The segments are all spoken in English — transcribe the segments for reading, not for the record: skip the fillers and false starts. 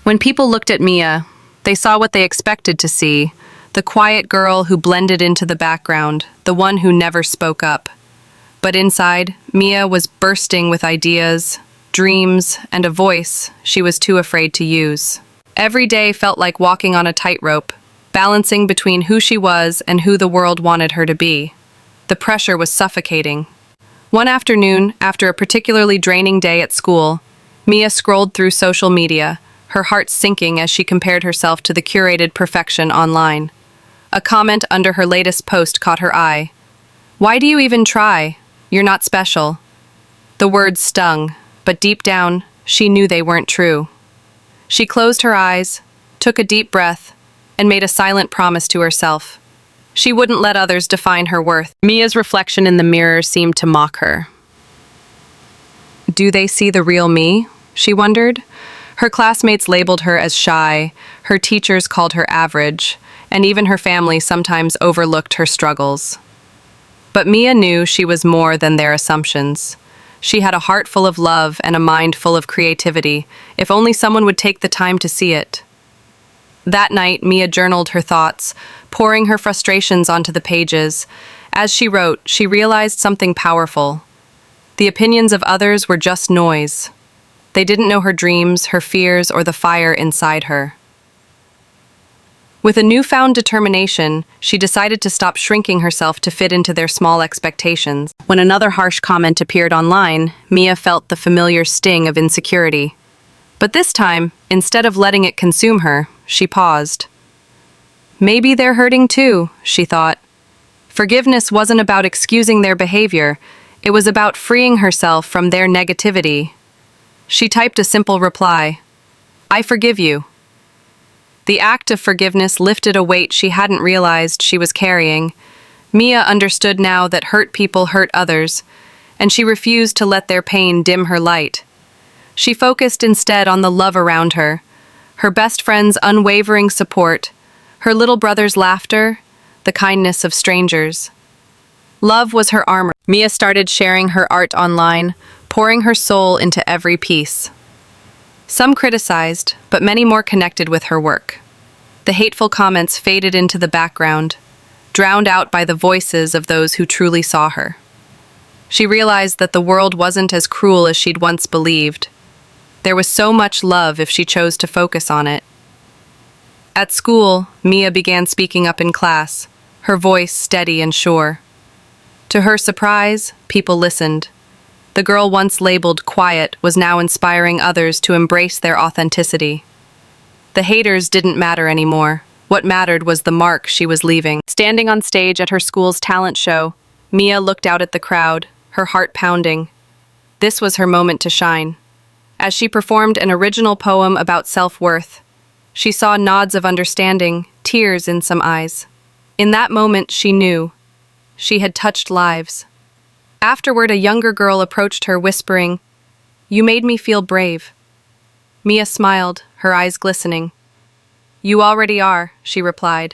When people looked at Mia, they saw what they expected to see, the quiet girl who blended into the background, the one who never spoke up. But inside, Mia was bursting with ideas, dreams, and a voice she was too afraid to use. Every day felt like walking on a tightrope, balancing between who she was and who the world wanted her to be. The pressure was suffocating. One afternoon, after a particularly draining day at school, Mia scrolled through social media, her heart sinking as she compared herself to the curated perfection online. A comment under her latest post caught her eye. "Why do you even try? You're not special." The words stung, but deep down, she knew they weren't true. She closed her eyes, took a deep breath, and made a silent promise to herself. She wouldn't let others define her worth. Mia's reflection in the mirror seemed to mock her. Do they see the real me? She wondered. Her classmates labeled her as shy, her teachers called her average, and even her family sometimes overlooked her struggles. But Mia knew she was more than their assumptions. She had a heart full of love and a mind full of creativity, if only someone would take the time to see it. That night, Mia journaled her thoughts, pouring her frustrations onto the pages. As she wrote, she realized something powerful. The opinions of others were just noise. They didn't know her dreams, her fears, or the fire inside her. With a newfound determination, she decided to stop shrinking herself to fit into their small expectations. When another harsh comment appeared online, Mia felt the familiar sting of insecurity. But this time, instead of letting it consume her, she paused. Maybe they're hurting too, she thought. Forgiveness wasn't about excusing their behavior, it was about freeing herself from their negativity. She typed a simple reply, "I forgive you." The act of forgiveness lifted a weight she hadn't realized she was carrying. Mia understood now that hurt people hurt others, and she refused to let their pain dim her light. She focused instead on the love around her, her best friend's unwavering support, her little brother's laughter, the kindness of strangers. Love was her armor. Mia started sharing her art online, pouring her soul into every piece. Some criticized, but many more connected with her work. The hateful comments faded into the background, drowned out by the voices of those who truly saw her. She realized that the world wasn't as cruel as she'd once believed. There was so much love if she chose to focus on it. At school, Mia began speaking up in class, her voice steady and sure. To her surprise, people listened. The girl once labeled quiet was now inspiring others to embrace their authenticity. The haters didn't matter anymore. What mattered was the mark she was leaving. Standing on stage at her school's talent show, Mia looked out at the crowd, her heart pounding. This was her moment to shine. As she performed an original poem about self-worth, she saw nods of understanding, tears in some eyes. In that moment, she knew. She had touched lives. Afterward, a younger girl approached her, whispering, "You made me feel brave." Mia smiled, her eyes glistening. "You already are," she replied.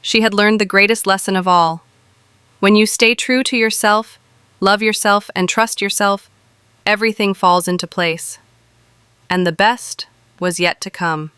She had learned the greatest lesson of all. When you stay true to yourself, love yourself, and trust yourself, everything falls into place. And the best was yet to come.